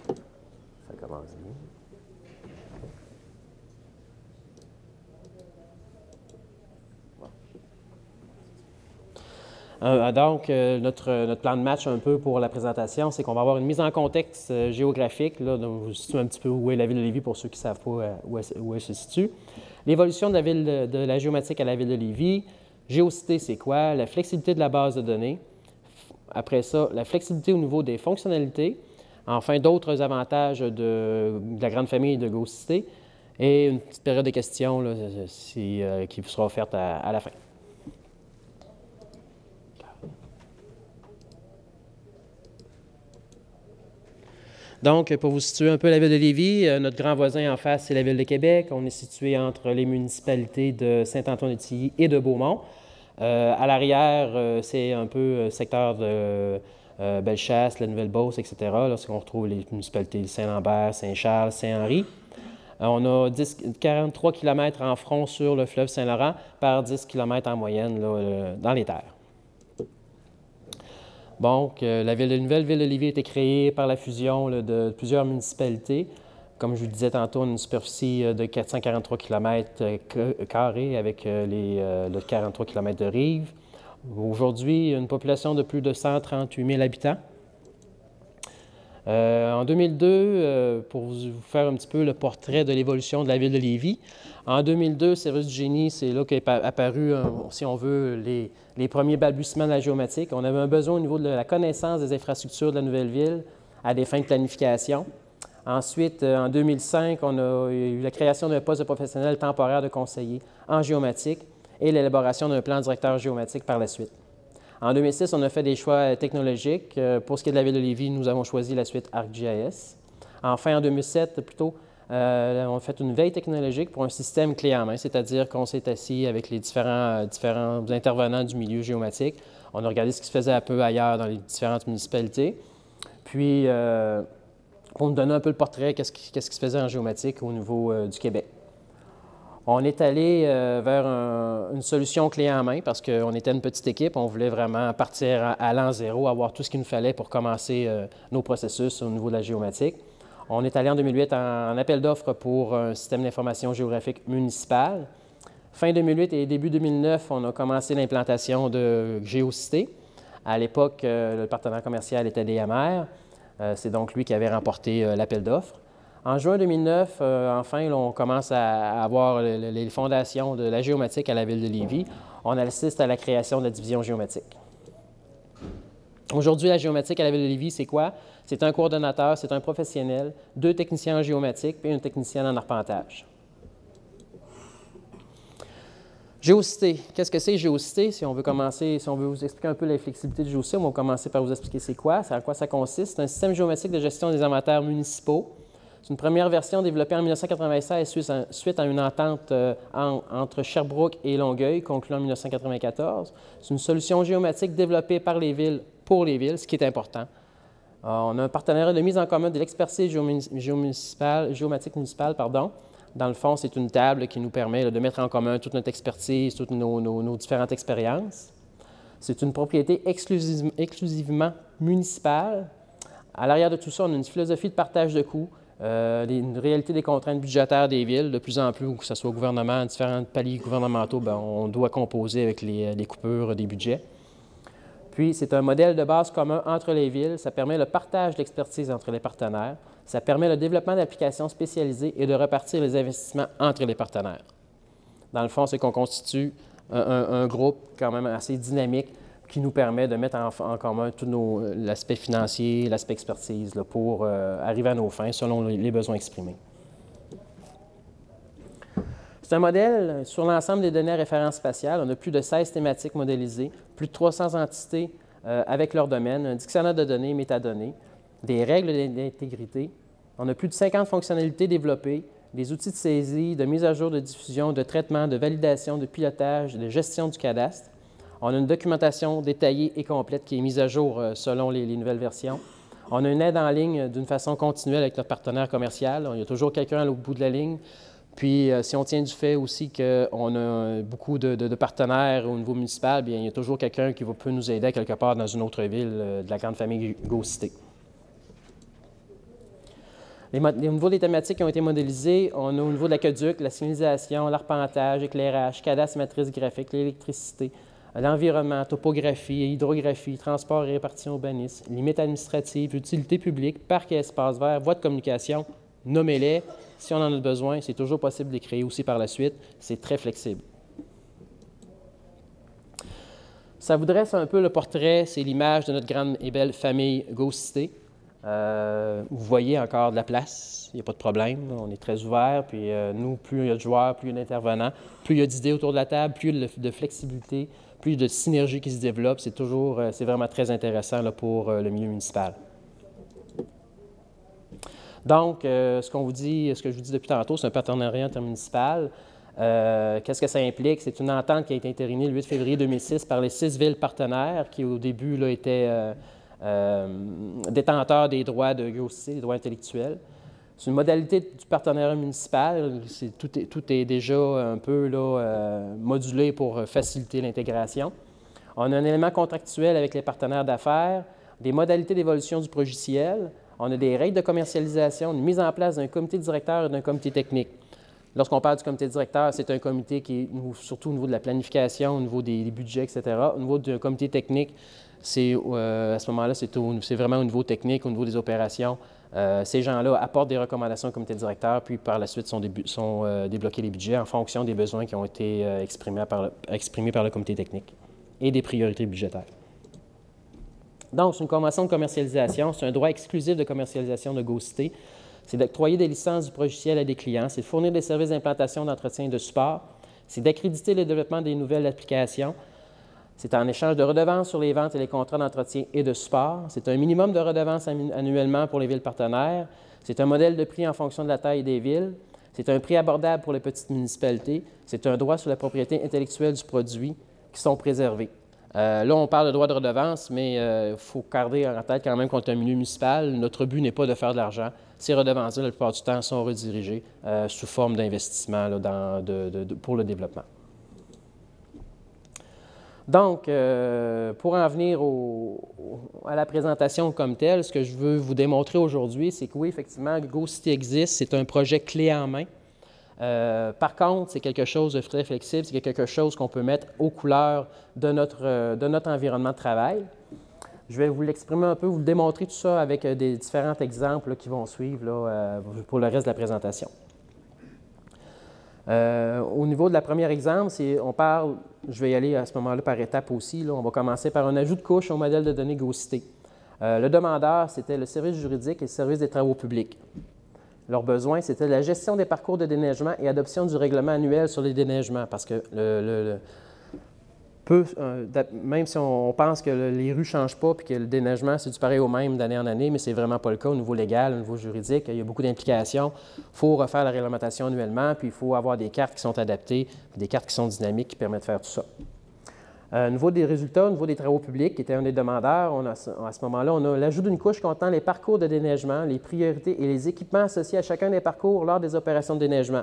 Ça commence bien. Donc, notre plan de match un peu pour la présentation, c'est qu'on va avoir une mise en contexte géographique. Là, donc, je vous situe un petit peu où est la ville de Lévis pour ceux qui ne savent pas où elle se situe. L'évolution de la ville de la géomatique à la ville de Lévis. Géocité, c'est quoi? La flexibilité de la base de données. Après ça, la flexibilité au niveau des fonctionnalités. Enfin, d'autres avantages de la grande famille de GoCité. Et une petite période de questions là, qui vous sera offerte à la fin. Donc, pour vous situer un peu la ville de Lévis, notre grand voisin en face, c'est la ville de Québec. On est situé entre les municipalités de Saint-Antoine-de-Tilly et de Beaumont. À l'arrière, c'est un peu secteur de Bellechasse, la Nouvelle-Beauce, etc. Là, c'est qu'on retrouve les municipalités de Saint-Lambert, Saint-Charles, Saint-Henri. On a 43 km en front sur le fleuve Saint-Laurent par 10 km en moyenne là, dans les terres. Donc, la nouvelle ville de Lévis a été créée par la fusion là, de plusieurs municipalités. Comme je vous le disais tantôt, on a une superficie de 443 km avec le 43 km de rive. Aujourd'hui, une population de plus de 138 000 habitants. En 2002, pour vous faire un petit peu le portrait de l'évolution de la ville de Lévis, en 2002, Cyrus du Génie, c'est là qu'est apparu, si on veut, les premiers balbutiements de la géomatique. On avait un besoin au niveau de la connaissance des infrastructures de la nouvelle ville à des fins de planification. Ensuite, en 2005, on a eu la création d'un poste de professionnel temporaire de conseiller en géomatique et l'élaboration d'un plan directeur géomatique par la suite. En 2006, on a fait des choix technologiques. Pour ce qui est de la ville de Lévis, nous avons choisi la suite ArcGIS. Enfin, en 2007, plutôt, on a fait une veille technologique pour un système clé en main, c'est-à-dire qu'on s'est assis avec les différents intervenants du milieu géomatique. On a regardé ce qui se faisait un peu ailleurs dans les différentes municipalités. Puis, pour nous donner un peu le portrait, qu'est-ce qui se faisait en géomatique au niveau du Québec. On est allé vers une solution clé en main parce qu'on était une petite équipe. On voulait vraiment partir à l'an zéro, avoir tout ce qu'il nous fallait pour commencer nos processus au niveau de la géomatique. On est allé en 2008 en appel d'offres pour un système d'information géographique municipal. Fin 2008 et début 2009, on a commencé l'implantation de GéoCité. À l'époque, le partenaire commercial était DMR. C'est donc lui qui avait remporté l'appel d'offres. En juin 2009, enfin, là, on commence à avoir les fondations de la géomatique à la ville de Lévis. On assiste à la création de la division géomatique. Aujourd'hui, la géomatique à la ville de Lévis, c'est quoi? C'est un coordonnateur, c'est un professionnel, 2 techniciens en géomatique et une technicienne en arpentage. GéoCité. Qu'est-ce que c'est GéoCité? Si on veut vous expliquer un peu la flexibilité de GéoCité, on va commencer par vous expliquer c'est quoi, à quoi ça consiste. C'est un système géomatique de gestion des inventaires municipaux. C'est une première version développée en 1996 suite à une entente entre Sherbrooke et Longueuil, conclue en 1994. C'est une solution géomatique développée par les villes pour les villes, ce qui est important. On a un partenariat de mise en commun de l'expertise géomatique municipale. Dans le fond, c'est une table qui nous permet de mettre en commun toute notre expertise, toutes nos différentes expériences. C'est une propriété exclusivement municipale. À l'arrière de tout ça, on a une philosophie de partage de coûts, une réalité des contraintes budgétaires des villes. De plus en plus, que ce soit au gouvernement, différents paliers gouvernementaux, on doit composer avec les coupures des budgets. Puis, c'est un modèle de base commun entre les villes. Ça permet le partage d'expertise entre les partenaires. Ça permet le développement d'applications spécialisées et de repartir les investissements entre les partenaires. Dans le fond, c'est qu'on constitue un groupe quand même assez dynamique qui nous permet de mettre en commun tout l'aspect financier, l'aspect expertise là, pour arriver à nos fins selon les besoins exprimés. C'est un modèle sur l'ensemble des données à référence spatiale. On a plus de 16 thématiques modélisées, plus de 300 entités avec leur domaine, un dictionnaire de données, métadonnées, des règles d'intégrité. On a plus de 50 fonctionnalités développées, des outils de saisie, de mise à jour, de diffusion, de traitement, de validation, de pilotage, de gestion du cadastre. On a une documentation détaillée et complète qui est mise à jour selon les nouvelles versions. On a une aide en ligne d'une façon continuelle avec notre partenaire commercial. Il y a toujours quelqu'un à l'autre bout de la ligne Puis, si on tient du fait aussi qu'on a beaucoup de partenaires au niveau municipal, bien, il y a toujours quelqu'un qui peut nous aider quelque part dans une autre ville de la grande famille GoCité. Au niveau des thématiques qui ont été modélisées, on a au niveau de l'aqueduc, la signalisation, l'arpentage, l'éclairage, cadastre, matrice graphique, l'électricité, l'environnement, topographie, hydrographie, transport et répartition urbanisme, limites administratives, utilité publique, parc et espaces verts, voies de communication, nommez-les. Si on en a besoin, c'est toujours possible de les créer aussi par la suite. C'est très flexible. Ça vous dresse un peu le portrait, c'est l'image de notre grande et belle famille GoCité. Vous voyez encore de la place, il n'y a pas de problème, on est très ouvert, puis nous, plus il y a de joueurs, plus il y a d'intervenants, plus il y a d'idées autour de la table, plus il y a de flexibilité, plus il y a de synergie qui se développe, c'est vraiment très intéressant là, pour le milieu municipal. Donc, ce que je vous dis depuis tantôt, c'est un partenariat intermunicipal. Qu'est-ce que ça implique? C'est une entente qui a été entérinée le 8 février 2006 par les 6 villes partenaires qui, au début, là, étaient détenteurs des droits de GoCité, des droits intellectuels. C'est une modalité du partenariat municipal. Tout est déjà un peu là, modulé pour faciliter l'intégration. On a un élément contractuel avec les partenaires d'affaires, des modalités d'évolution du logiciel. On a des règles de commercialisation, une mise en place d'un comité directeur et d'un comité technique. Lorsqu'on parle du comité directeur, c'est un comité qui est surtout au niveau de la planification, au niveau des budgets, etc. Au niveau du comité technique, à ce moment-là, c'est vraiment au niveau technique, au niveau des opérations. Ces gens-là apportent des recommandations au comité directeur, puis par la suite sont débloqués les budgets en fonction des besoins qui ont été exprimés par le comité technique et des priorités budgétaires. Donc, c'est une convention de commercialisation, c'est un droit exclusif de commercialisation de GoCité. C'est d'octroyer des licences du logiciel à des clients, c'est de fournir des services d'implantation, d'entretien et de support, c'est d'accréditer le développement des nouvelles applications, c'est en échange de redevances sur les ventes et les contrats d'entretien et de support, c'est un minimum de redevances annuellement pour les villes partenaires, c'est un modèle de prix en fonction de la taille des villes, c'est un prix abordable pour les petites municipalités, c'est un droit sur la propriété intellectuelle du produit qui sont préservés. Là, on parle de droit de redevance, mais il faut garder en tête quand même qu'on est un milieu municipal. Notre but n'est pas de faire de l'argent. Ces redevances-là, la plupart du temps, sont redirigées sous forme d'investissement pour le développement. Donc, pour en venir à la présentation comme telle, ce que je veux vous démontrer aujourd'hui, c'est que oui, effectivement, GoCité existe, c'est un projet clé en main. Par contre, c'est quelque chose de très flexible, c'est quelque chose qu'on peut mettre aux couleurs de notre environnement de travail. Je vais vous l'exprimer un peu, vous le démontrer tout ça avec des différents exemples là, qui vont suivre là, pour le reste de la présentation. Au niveau de la première exemple, on parle, je vais y aller à ce moment-là par étapes aussi, là, on va commencer par un ajout de couche au modèle de données GoCité. Le demandeur, c'était le service juridique et le service des travaux publics. Leurs besoins, c'était la gestion des parcours de déneigement et adoption du règlement annuel sur les déneigements, parce que même si on pense que les rues ne changent pas et que le déneigement, c'est du pareil au même d'année en année, mais ce n'est vraiment pas le cas au niveau légal, au niveau juridique. Il y a beaucoup d'implications. Il faut refaire la réglementation annuellement, puis il faut avoir des cartes qui sont adaptées, des cartes qui sont dynamiques qui permettent de faire tout ça. Au niveau des résultats, au niveau des travaux publics, qui était un des demandeurs, à ce moment-là, on a l'ajout d'une couche contenant les parcours de déneigement, les priorités et les équipements associés à chacun des parcours lors des opérations de déneigement.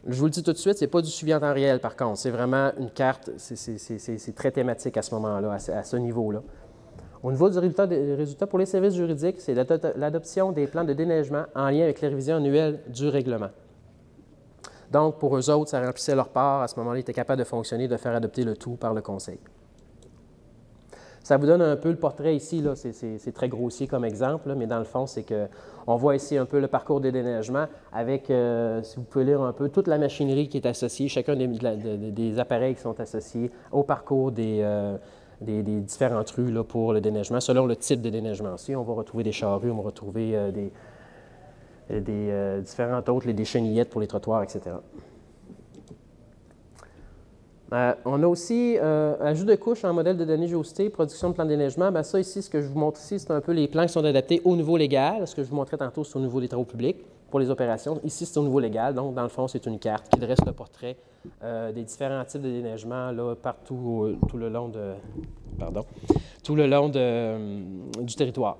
Je vous le dis tout de suite, ce n'est pas du suivi en temps réel, par contre. C'est vraiment une carte, c'est très thématique à ce moment-là, à ce niveau-là. Au niveau du résultat pour les services juridiques, c'est l'adoption des plans de déneigement en lien avec les révisions annuelles du règlement. Donc, pour eux autres, ça remplissait leur part. À ce moment-là, ils étaient capables de fonctionner, de faire adopter le tout par le conseil. Ça vous donne un peu le portrait ici, c'est très grossier comme exemple, là, mais dans le fond, c'est qu'on voit ici un peu le parcours de déneigement avec, si vous pouvez lire un peu, toute la machinerie qui est associée, chacun des appareils qui sont associés au parcours des différentes rues là, pour le déneigement, selon le type de déneigement. Ici, on va retrouver des charrues, on va retrouver différentes autres, des chenillettes pour les trottoirs, etc. On a aussi ajout de couches en modèle de données GoCité, production de plans de déneigement. Bien, ça ici, ce que je vous montre ici, c'est un peu les plans qui sont adaptés au niveau légal. Ce que je vous montrais tantôt, c'est au niveau des travaux publics pour les opérations. Ici, c'est au niveau légal. Donc, dans le fond, c'est une carte qui dresse le portrait des différents types de déneigement là, partout tout le long du territoire.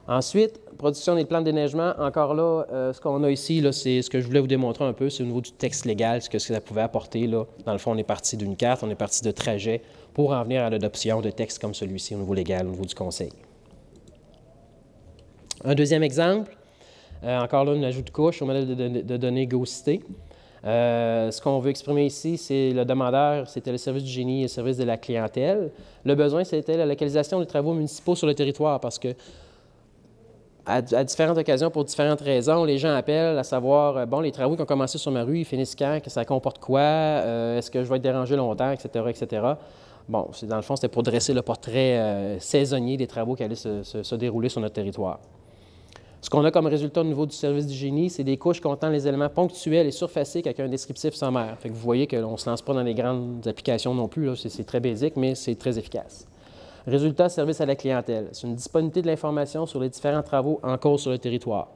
Ensuite, production des plans de déneigement. Encore là, ce qu'on a ici, c'est ce que je voulais vous démontrer un peu, c'est au niveau du texte légal, ce que ça pouvait apporter. Là. Dans le fond, on est parti d'une carte, on est parti de trajet pour en venir à l'adoption de textes comme celui-ci au niveau légal, au niveau du conseil. Un deuxième exemple, encore là, un ajout de couche au modèle de données GoCité. Ce qu'on veut exprimer ici, c'est le demandeur, c'était le service du génie et le service de la clientèle. Le besoin, c'était la localisation des travaux municipaux sur le territoire parce que à différentes occasions, pour différentes raisons, les gens appellent à savoir, bon, les travaux qui ont commencé sur ma rue, ils finissent quand, que ça comporte quoi, est-ce que je vais être dérangé longtemps, etc., etc. Bon, dans le fond, c'était pour dresser le portrait saisonnier des travaux qui allaient se dérouler sur notre territoire. Ce qu'on a comme résultat au niveau du service du génie, c'est des couches contenant les éléments ponctuels et surfaciques avec un descriptif sommaire. Fait que vous voyez qu'on ne se lance pas dans les grandes applications non plus, c'est très basique, mais c'est très efficace. Résultat, service à la clientèle. C'est une disponibilité de l'information sur les différents travaux en cours sur le territoire.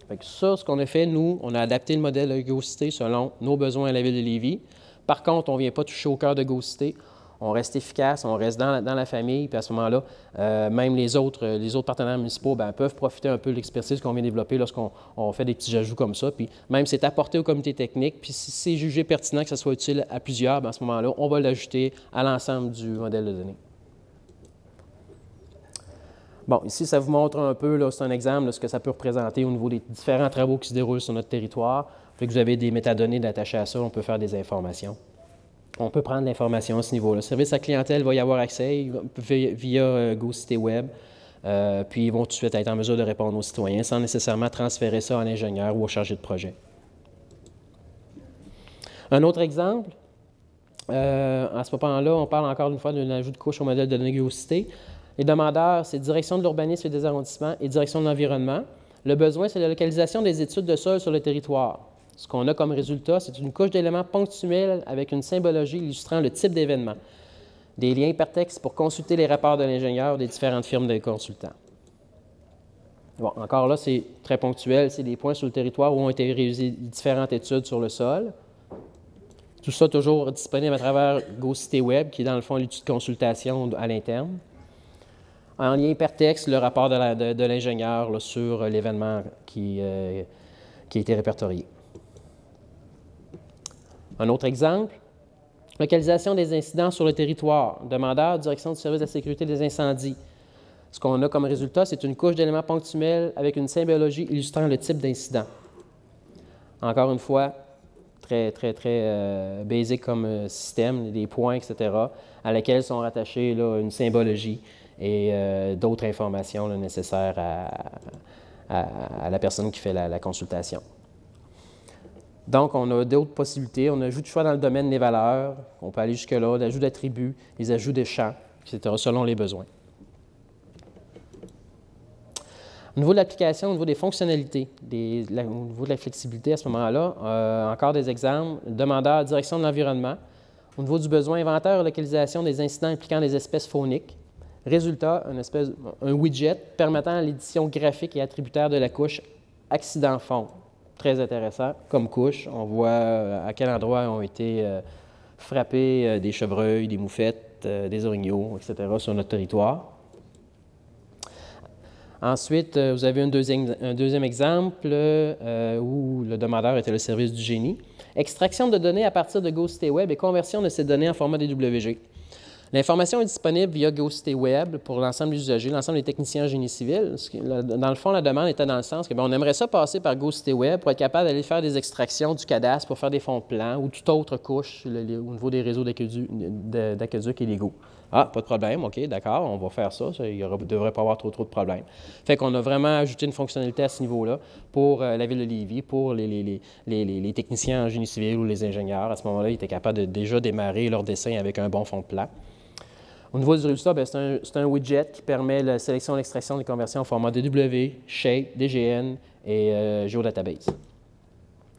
Fait que ça, ce qu'on a fait, nous, on a adapté le modèle de GoCité selon nos besoins à la ville de Lévis. Par contre, on ne vient pas toucher au cœur de GoCité. On reste efficace, on reste dans la famille, puis à ce moment-là, même les autres partenaires municipaux peuvent profiter un peu de l'expertise qu'on vient développer lorsqu'on fait des petits ajouts comme ça. Puis même c'est apporté au comité technique, puis si c'est jugé pertinent que ça soit utile à plusieurs, à ce moment-là, on va l'ajouter à l'ensemble du modèle de données. Bon, ici, ça vous montre un peu, c'est un exemple de ce que ça peut représenter au niveau des différents travaux qui se déroulent sur notre territoire. Fait que vous avez des métadonnées attachées à ça, on peut faire des informations. On peut prendre l'information à ce niveau-là. Le service à clientèle va y avoir accès via GoCité Web, puis ils vont tout de suite être en mesure de répondre aux citoyens sans nécessairement transférer ça à un ingénieur ou au chargé de projet. Un autre exemple, à ce moment-là, on parle encore une fois d'un ajout de couche au modèle de données GoCité. Les demandeurs, c'est direction de l'urbanisme et des arrondissements et direction de l'environnement. Le besoin, c'est la localisation des études de sol sur le territoire. Ce qu'on a comme résultat, c'est une couche d'éléments ponctuels avec une symbologie illustrant le type d'événement. Des liens hypertextes pour consulter les rapports de l'ingénieur des différentes firmes de consultants. Bon, encore là, c'est très ponctuel. C'est des points sur le territoire où ont été réalisées différentes études sur le sol. Tout ça toujours disponible à travers GoCité Web, qui est dans le fond l'étude de consultation à l'interne. En lien hypertexte, le rapport de l'ingénieur sur l'événement qui a été répertorié. Un autre exemple, localisation des incidents sur le territoire. Demandeur, direction du service de la sécurité des incendies. Ce qu'on a comme résultat, c'est une couche d'éléments ponctuels avec une symbologie illustrant le type d'incident. Encore une fois, très basique comme système, des points, etc., à laquelle sont rattachés une symbologie et d'autres informations nécessaires à la personne qui fait la consultation. Donc, on a d'autres possibilités. On ajoute du choix dans le domaine des valeurs. On peut aller jusque-là, l'ajout d'attributs, les ajouts de champs, etc., selon les besoins. Au niveau de l'application, au niveau des fonctionnalités, au niveau de la flexibilité à ce moment-là, encore des exemples. Demandeur, direction de l'environnement. Au niveau du besoin, inventaire et localisation des incidents impliquant des espèces fauniques. Résultat, un widget permettant l'édition graphique et attributaire de la couche accident fond. Très intéressant comme couche. On voit à quel endroit ont été frappés des chevreuils, des moufettes, des orignaux, etc. sur notre territoire. Ensuite, vous avez un deuxième exemple où le demandeur était le service du génie. Extraction de données à partir de GoCité Web et conversion de ces données en format DWG. L'information est disponible via GoCité Web pour l'ensemble des usagers, l'ensemble des techniciens en génie civil. Dans le fond, la demande était dans le sens qu'on aimerait ça passer par GoCité Web pour être capable d'aller faire des extractions du cadastre pour faire des fonds de plan ou toute autre couche au niveau des réseaux d'aqueducs illégaux. Ah, pas de problème, OK, d'accord, on va faire ça. Il ne devrait pas avoir trop de problèmes. Fait qu'on a vraiment ajouté une fonctionnalité à ce niveau-là pour la ville de Lévis, pour les techniciens en génie civil ou les ingénieurs. À ce moment-là, ils étaient capables de déjà démarrer leur dessin avec un bon fond de plan. Au niveau du résultat, c'est un widget qui permet la sélection, l'extraction, des conversions en format DW, Shape, DGN et Geodatabase.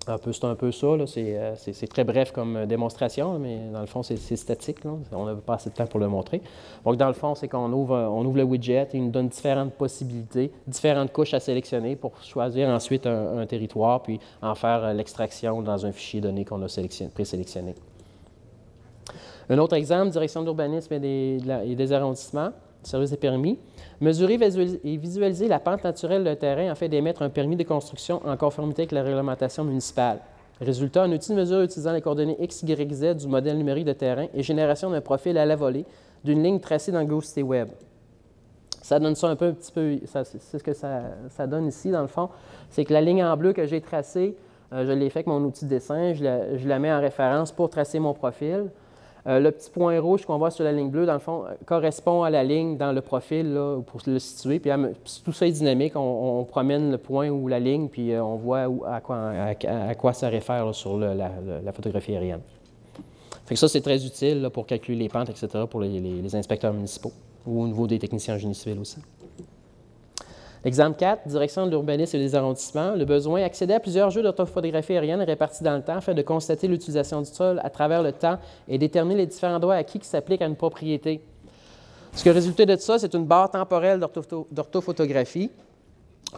C'est un peu ça, c'est très bref comme démonstration, mais dans le fond, c'est statique. Là. On n'a pas assez de temps pour le montrer. Donc, dans le fond, c'est qu'on ouvre le widget et il nous donne différentes possibilités, différentes couches à sélectionner pour choisir ensuite un territoire, puis en faire l'extraction dans un fichier donné qu'on a présélectionné. Un autre exemple, direction de l'urbanisme et des arrondissements. Le service est permis. Mesurer et visualiser la pente naturelle d'un terrain afin d'émettre un permis de construction en conformité avec la réglementation municipale. Résultat, un outil de mesure utilisant les coordonnées X, Y, Z du modèle numérique de terrain et génération d'un profil à la volée d'une ligne tracée dans Google City Web. Ça donne ça un petit peu, c'est ce que ça donne ici, dans le fond. C'est que la ligne en bleu que j'ai tracée, je l'ai fait avec mon outil de dessin, je la mets en référence pour tracer mon profil. Le petit point rouge qu'on voit sur la ligne bleue, dans le fond, correspond à la ligne dans le profil là, pour le situer. Puis tout ça est dynamique. On promène le point ou la ligne, puis on voit à quoi ça réfère là, sur la photographie aérienne. Fait que ça, c'est très utile là, pour calculer les pentes, etc., pour les inspecteurs municipaux ou au niveau des techniciens en génie civil aussi. Exemple 4, direction de l'urbanisme et des arrondissements. Le besoin, accéder à plusieurs jeux d'orthophotographie aérienne répartis dans le temps afin de constater l'utilisation du sol à travers le temps et déterminer les différents droits acquis qui s'appliquent à une propriété. Ce qui a résulté de ça, c'est une barre temporelle d'orthophotographie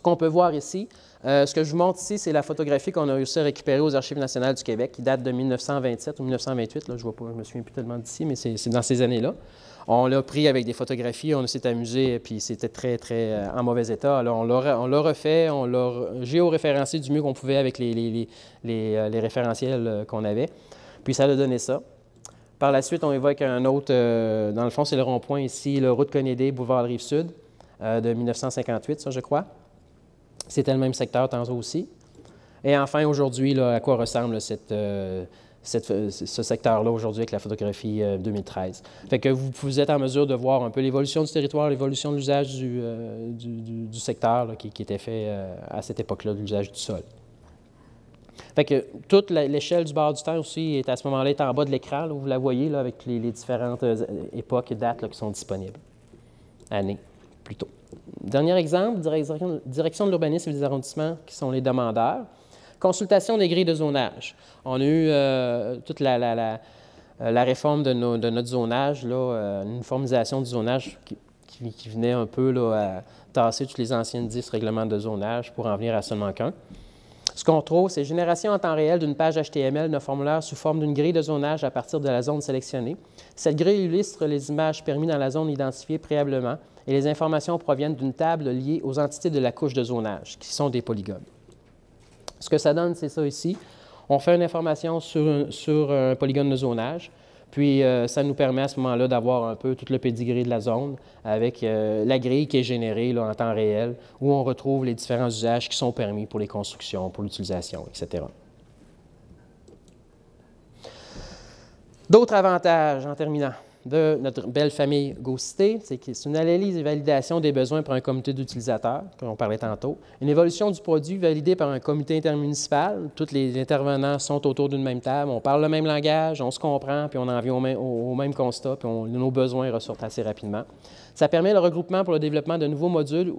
qu'on peut voir ici. Ce que je vous montre ici, c'est la photographie qu'on a réussi à récupérer aux Archives nationales du Québec, qui date de 1927 ou 1928. Là, je ne me souviens plus tellement d'ici, mais c'est dans ces années-là. On l'a pris avec des photographies, on s'est amusé, puis c'était très, très en mauvais état. Alors, on l'a refait, on l'a géoréférencé du mieux qu'on pouvait avec les référentiels qu'on avait. Puis ça a donné ça. Par la suite, on évoque un autre, dans le fond, c'est le rond-point ici, le route Kennedy, boulevard Rive-Sud, de 1958, ça, je crois. C'était le même secteur tantôt aussi. Et enfin, aujourd'hui, à quoi ressemble ce secteur-là aujourd'hui avec la photographie 2013. Fait que vous êtes en mesure de voir un peu l'évolution du territoire, l'évolution de l'usage du secteur là, qui était fait à cette époque-là, de l'usage du sol. Fait que toute l'échelle du bord du temps aussi est à ce moment-là est en bas de l'écran, vous la voyez là, avec les différentes époques et dates là, qui sont disponibles. Années, plutôt. Dernier exemple, direction de l'urbanisme et des arrondissements qui sont les demandeurs. Consultation des grilles de zonage. On a eu toute la réforme de notre zonage, là, une uniformisation du zonage qui venait un peu là, à tasser tous les anciens 10 règlements de zonage pour en venir à seulement qu'un. Ce qu'on trouve, c'est génération en temps réel d'une page HTML d'un formulaire sous forme d'une grille de zonage à partir de la zone sélectionnée. Cette grille illustre les images permises dans la zone identifiée préalablement et les informations proviennent d'une table liée aux entités de la couche de zonage, qui sont des polygones. Ce que ça donne, c'est ça ici. On fait une information sur un polygone de zonage, puis ça nous permet à ce moment-là d'avoir un peu tout le pédigré de la zone avec la grille qui est générée là, en temps réel, où on retrouve les différents usages qui sont permis pour les constructions, pour l'utilisation, etc. D'autres avantages, en terminant, de notre belle famille GoCité, c'est que c'est une analyse et validation des besoins par un comité d'utilisateurs, comme on parlait tantôt. Une évolution du produit validée par un comité intermunicipal. Tous les intervenants sont autour d'une même table, on parle le même langage, on se comprend, puis on en vient au même constat, puis nos besoins ressortent assez rapidement. Ça permet le regroupement pour le développement de nouveaux modules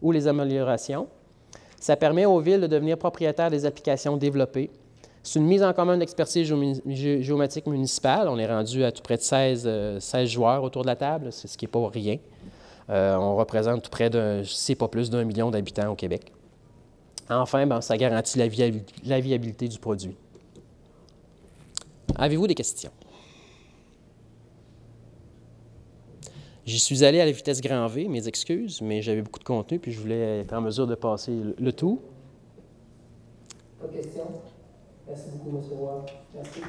ou les améliorations. Ça permet aux villes de devenir propriétaires des applications développées. C'est une mise en commun d'expertise géomatique municipale. On est rendu à tout près de 16 joueurs autour de la table, c'est ce qui n'est pas rien. On représente tout près de, si pas plus d'1 million d'habitants au Québec. Enfin, bien, ça garantit la viabilité du produit. Avez-vous des questions? J'y suis allé à la vitesse grand V, mes excuses, mais j'avais beaucoup de contenu, puis je voulais être en mesure de passer le tout. Pas de questions? Merci beaucoup, M. Roy. Merci.